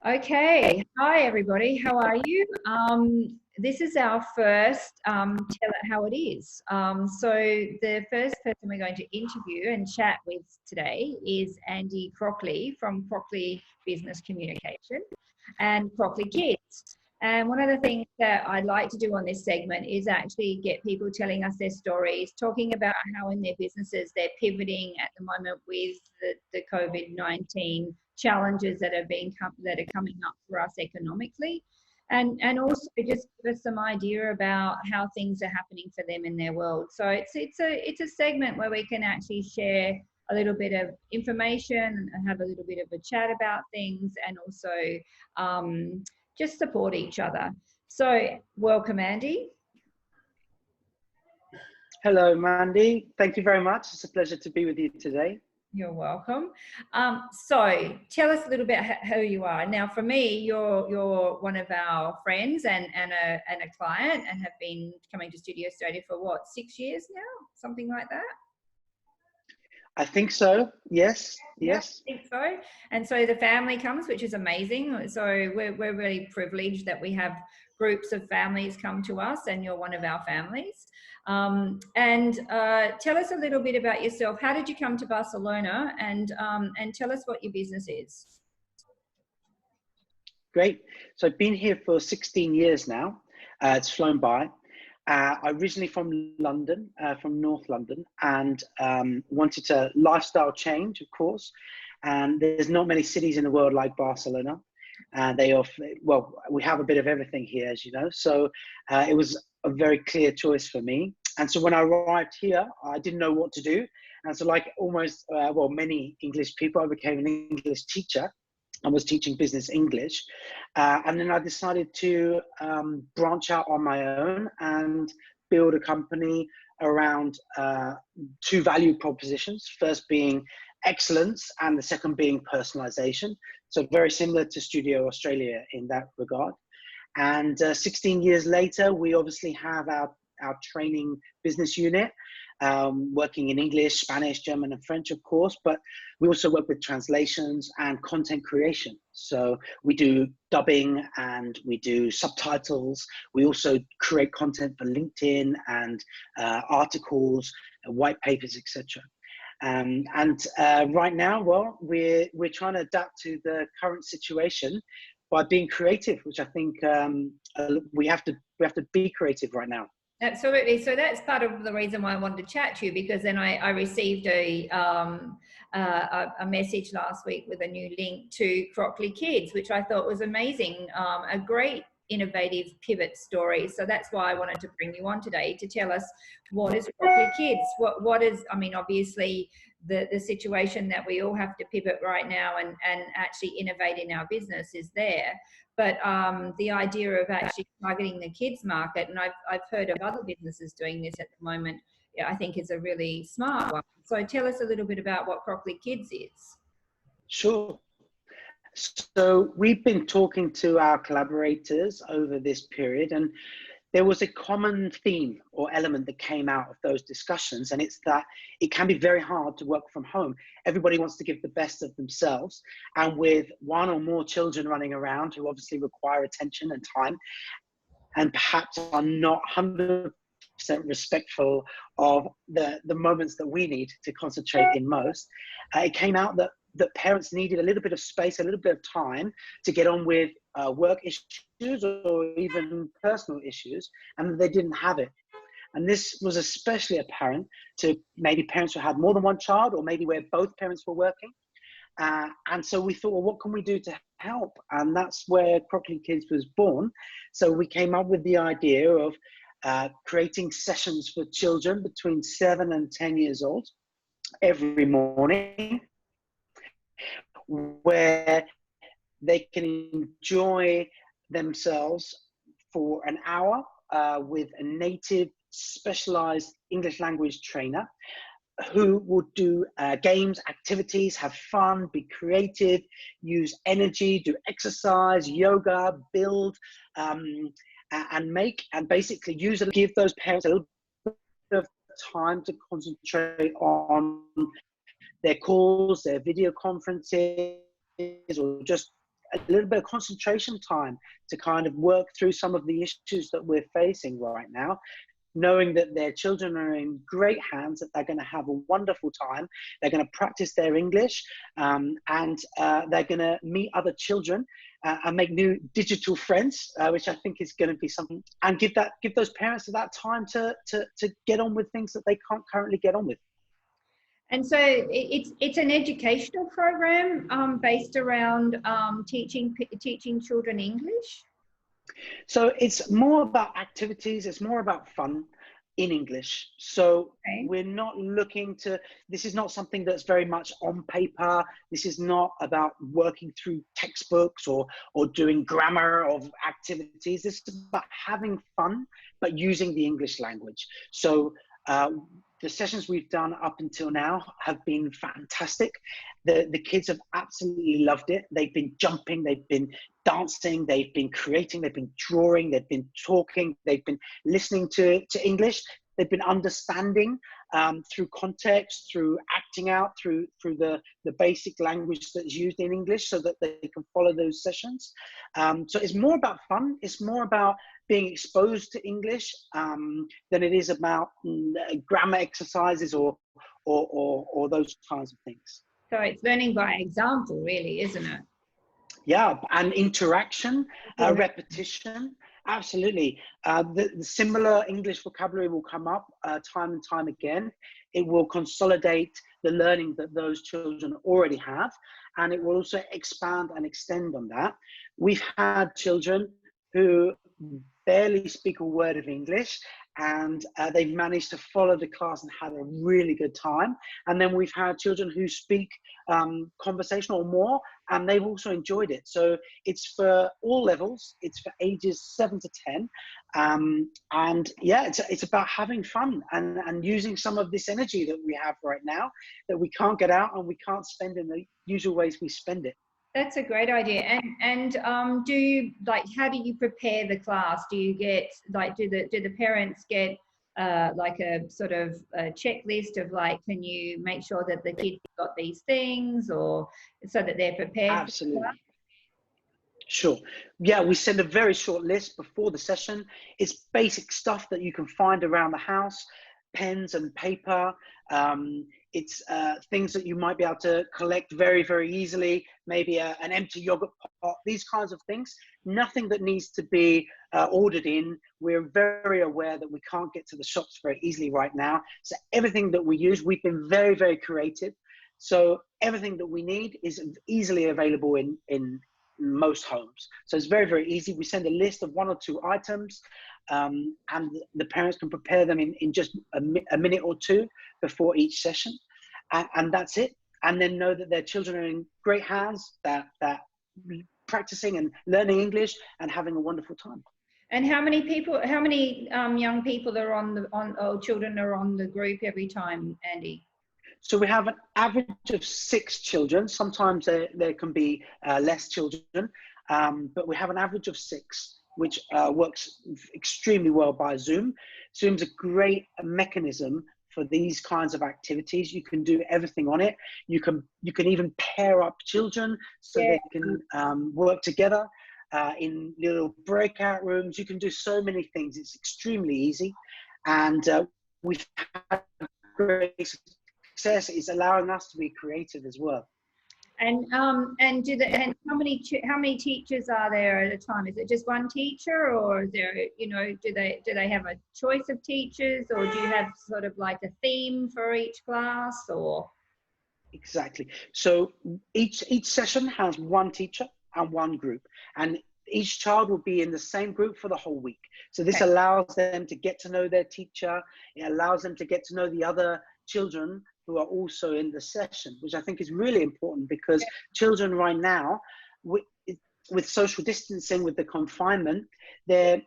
Okay, hi everybody, how are you? This is our first Tell It How It Is. So the first person we're going to interview and chat with today is Andy Crockley from Crockley Business Communication and Crockley Kids. And one of the things that I'd like to do on this segment is actually get people telling us their stories, talking about how in their businesses they're pivoting at the moment with the COVID-19 challenges that are coming up for us economically, and also just give us some idea about how things are happening for them in their world. So it's a segment where we can actually share a little bit of information and have a little bit of a chat about things, and also just support each other. So welcome, Andy. Hello, Mandy. Thank you very much. It's a pleasure to be with you today. You're welcome. So tell us a little bit who you are. Now, for me, you're one of our friends and a client, and have been coming to Studio Australia for what, 6 years now? Something like that? I think so. Yes. Yes. I think so. And so the family comes, which is amazing. So we're really privileged that we have groups of families come to us, and you're one of our families. Tell us a little bit about yourself. How did you come to Barcelona? And tell us what your business is. Great. So I've been here for 16 years now. It's flown by. Originally from London, from North London, and wanted a lifestyle change, of course. And there's not many cities in the world like Barcelona. And we have a bit of everything here, as you know. So it was a very clear choice for me. And so when I arrived here, I didn't know what to do. And so like almost, many English people, I became an English teacher. I was teaching business English. And then I decided to branch out on my own and build a company around two value propositions. First being excellence, and the second being personalization. So very similar to Studio Australia in that regard. And 16 years later, we obviously have our training business unit, working in English, Spanish, German, and French, of course, but we also work with translations and content creation. So we do dubbing and we do subtitles. We also create content for LinkedIn and articles, white papers, etc. Right now, well, we're trying to adapt to the current situation by being creative, which I think we have to be creative right now. Absolutely. So that's part of the reason why I wanted to chat to you, because then I received a message last week with a new link to Crockley Kids, which I thought was amazing. A great innovative pivot story. So that's why I wanted to bring you on today to tell us what is Crockley Kids. What is, I mean, obviously the situation that we all have to pivot right now and actually innovate in our business is there. But the idea of actually targeting the kids market, and I've heard of other businesses doing this at the moment, I think is a really smart one. So tell us a little bit about what Crockley Kids is. Sure. So we've been talking to our collaborators over this period, and there was a common theme or element that came out of those discussions, and it's that it can be very hard to work from home. Everybody wants to give the best of themselves, and with one or more children running around who obviously require attention and time, and perhaps are not 100% respectful of the moments that we need to concentrate in most, it came out that parents needed a little bit of space, a little bit of time to get on with work issues or even personal issues, and they didn't have it. And this was especially apparent to maybe parents who had more than one child, or maybe where both parents were working. And so we thought, well, what can we do to help? And that's where Crockley Kids was born. So we came up with the idea of creating sessions for children between 7 and 10 years old every morning, where they can enjoy themselves for an hour with a native specialized English language trainer who will do games, activities, have fun, be creative, use energy, do exercise, yoga, build, and make, and basically give those parents a little bit of time to concentrate on their calls, their video conferences, or just a little bit of concentration time to kind of work through some of the issues that we're facing right now, knowing that their children are in great hands, that they're going to have a wonderful time, they're going to practice their English, and they're going to meet other children and make new digital friends, which I think is going to be something, and give those parents that time to get on with things that they can't currently get on with. And so it's an educational program based around teaching children English. So it's more about activities. It's more about fun in English. So we're not looking to, this is not something that's very much on paper. This is not about working through textbooks or doing grammar of activities. This is about having fun, but using the English language. So the sessions we've done up until now have been fantastic. The kids have absolutely loved it. They've been jumping, they've been dancing, they've been creating, they've been drawing, they've been talking, they've been listening to English, they've been understanding through context, through acting out, through the basic language that's used in English, so that they can follow those sessions. So it's more about fun. It's more about being exposed to English than it is about grammar exercises or those kinds of things. So it's learning by example, really, isn't it? Yeah, and interaction, repetition, absolutely. The similar English vocabulary will come up time and time again. It will consolidate the learning that those children already have, and it will also expand and extend on that. We've had children who barely speak a word of English, and they've managed to follow the class and had a really good time. And then we've had children who speak conversational or more, and they've also enjoyed it. So it's for all levels. It's for ages 7 to 10. And yeah, it's about having fun and using some of this energy that we have right now that we can't get out and we can't spend in the usual ways we spend it. That's a great idea. And do you, like, how do you prepare the class? Do you get, like, do the parents get like a sort of a checklist of, like, can you make sure that the kids got these things, or so that they're prepared? Absolutely. Sure. Yeah, we send a very short list before the session. It's basic stuff that you can find around the house, pens and paper. It's things that you might be able to collect very, very easily, maybe an empty yogurt pot, these kinds of things. Nothing that needs to be ordered in. We're very aware that we can't get to the shops very easily right now. So everything that we use, we've been very, very creative. So everything that we need is easily available in most homes. So it's very, very easy. We send a list of 1 or 2 items, and the parents can prepare them in just a minute or 2 before each session. And that's it. And then know that their children are in great hands, that practicing and learning English and having a wonderful time. And how many young people are or children are on the group every time, Andy? So we have an average of 6 children. Sometimes there can be less children, but we have an average of 6, which works extremely well by Zoom. Zoom's a great mechanism for these kinds of activities. You can do everything on it. You can even pair up children so they can work together in little breakout rooms. You can do so many things. It's extremely easy, and we've had great success. Is allowing us to be creative as well. And how many teachers are there at a time? Is it just one teacher, or is there, do they have a choice of teachers, or do you have sort of like a theme for each class, or? Exactly. So each session has one teacher and one group, and each child will be in the same group for the whole week. So this allows them to get to know their teacher. It allows them to get to know the other children who are also in the session, which I think is really important, because children right now, with social distancing, with the confinement, their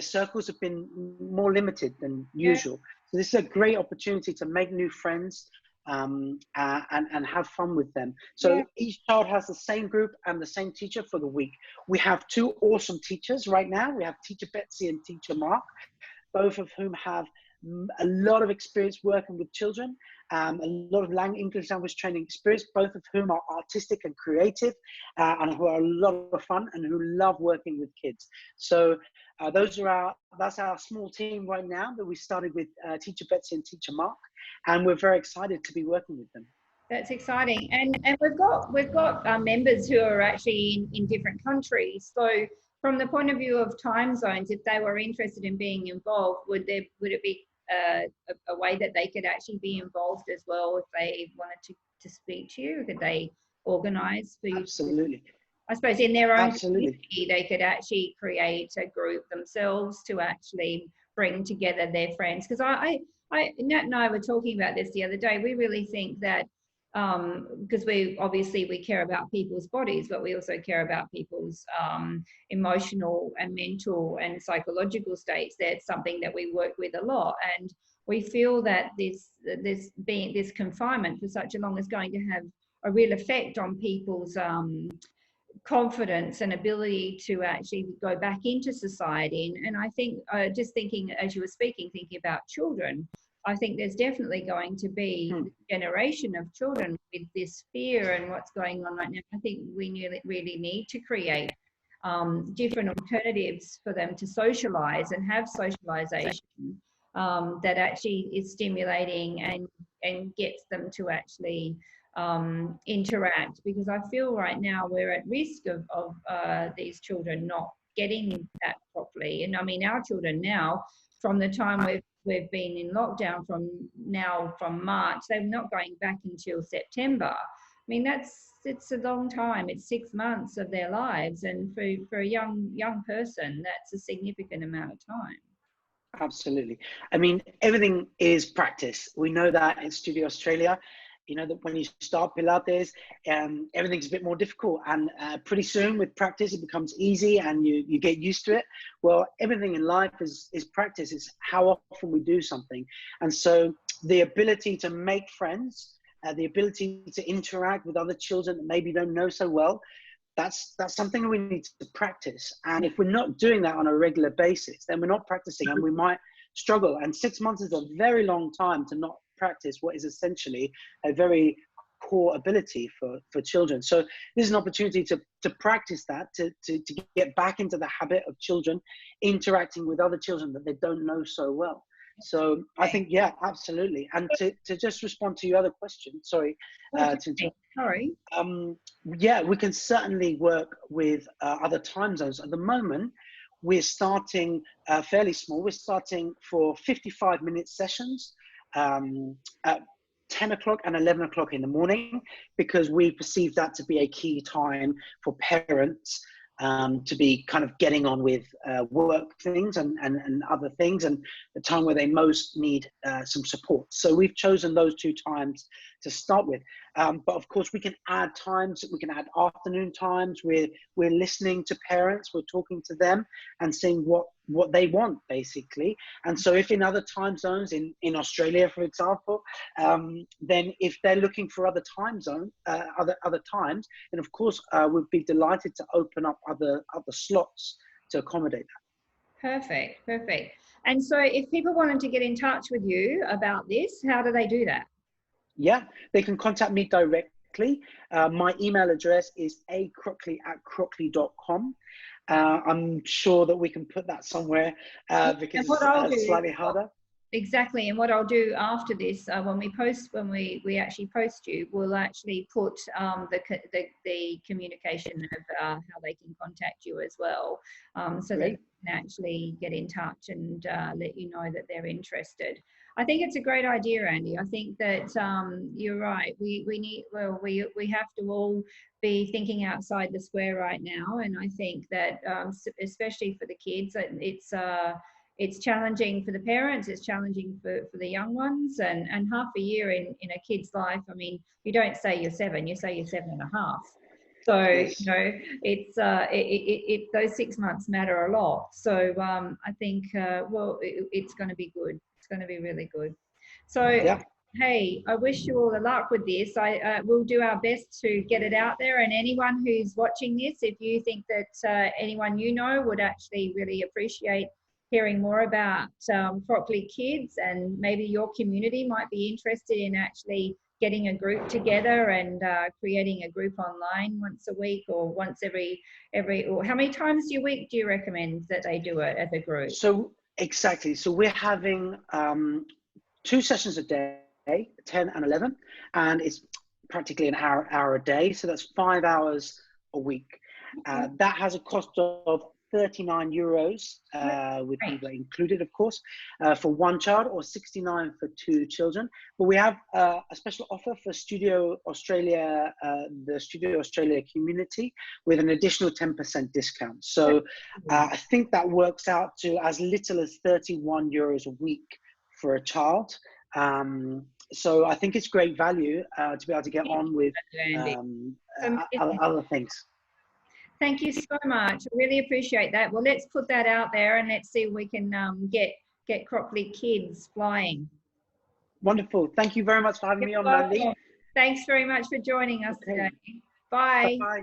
circles have been more limited than usual. So this is a great opportunity to make new friends and have fun with them. So each child has the same group and the same teacher for the week. We have 2 awesome teachers right now. We have Teacher Betsy and Teacher Mark, both of whom have a lot of experience working with children, a lot of English language training experience, both of whom are artistic and creative, and who are a lot of fun and who love working with kids. So that's our small team right now that we started with Teacher Betsy and Teacher Mark, and we're very excited to be working with them. That's exciting, and we've got members who are actually in different countries. So from the point of view of time zones, if they were interested in being involved, would it be a way that they could actually be involved as well if they wanted to speak to you? Could they organise for you? Absolutely. I suppose in their own Absolutely. community, they could actually create a group themselves to actually bring together their friends. Because Nat and I were talking about this the other day. We really think that because we care about people's bodies, but we also care about people's emotional and mental and psychological states. That's something that we work with a lot, and we feel that this confinement for such a long is going to have a real effect on people's confidence and ability to actually go back into society. And I think just thinking, as you were speaking, thinking about children, I think there's definitely going to be a generation of children with this fear and what's going on right now. I think we really need to create different alternatives for them to socialise and have socialisation that actually is stimulating and gets them to actually interact, because I feel right now we're at risk of these children not getting that properly. And I mean, our children now, from the time we've been in lockdown from March, they're not going back until September. I mean, it's a long time. It's 6 months of their lives, and for a young person, that's a significant amount of time. Absolutely. I mean, everything is practice. We know that in Studio Australia. You know that when you start Pilates, everything's a bit more difficult, and pretty soon with practice it becomes easy and you get used to it. Well, everything in life is practice. It's how often we do something. And so the ability to make friends, the ability to interact with other children that maybe don't know so well, that's something we need to practice. And if we're not doing that on a regular basis, then we're not practicing, and we might struggle. And 6 months is a very long time to not practice what is essentially a very core ability for children. So this is an opportunity to practice that, to get back into the habit of children interacting with other children that they don't know so well. So I think, yeah, absolutely. And to just respond to your other question, sorry. Yeah, we can certainly work with other time zones. At the moment, we're starting fairly small. We're starting for 55-minute sessions at 10 o'clock and 11 o'clock in the morning, because we perceive that to be a key time for parents to be kind of getting on with work things and other things, and the time where they most need some support. So we've chosen those 2 times to start with. But of course we can add times, we can add afternoon times. We're listening to parents, we're talking to them and seeing what they want, basically. And so if in other time zones, in Australia, for example, then if they're looking for other time zones, other times, then of course we'd be delighted to open up other slots to accommodate that. Perfect. And so if people wanted to get in touch with you about this, how do they do that? Yeah, they can contact me directly. My email address is acrockley@crockley.com. I'm sure that we can put that somewhere because it's slightly harder. Exactly. And what I'll do after this, when we actually post you, we'll actually put the communication of how they can contact you as well, so they can actually get in touch and let you know that they're interested. I think it's a great idea, Andy. I think that you're right. We have to all be thinking outside the square right now, and I think that especially for the kids, it's challenging for the parents, it's challenging for the young ones, and half a year in a kid's life, I mean, you don't say you're 7, you say you're 7.5. So, yes. You know, it's those 6 months matter a lot. So I think, it's going to be good. It's going to be really good. So, yeah. Hey, I wish you all the luck with this. We'll do our best to get it out there. And anyone who's watching this, if you think that anyone you know would actually really appreciate hearing more about Crockley Kids, and maybe your community might be interested in actually getting a group together and creating a group online once a week or once every, or how many times a week do you recommend that they do it as a group? So exactly. So we're having 2 sessions a day, 10 and 11, and it's practically an hour a day. So that's 5 hours a week. That has a cost of €39 with Uber included, of course, for 1 child, or 69 for 2 children. But we have a special offer for Studio Australia, the Studio Australia community, with an additional 10% discount. So I think that works out to as little as €31 a week for a child. So I think it's great value to be able to get on with other things. Thank you so much. I really appreciate that. Well, let's put that out there and let's see if we can get Crockley Kids flying. Wonderful. Thank you very much for having me on, Mandy. Thanks very much for joining us today. Bye. Bye.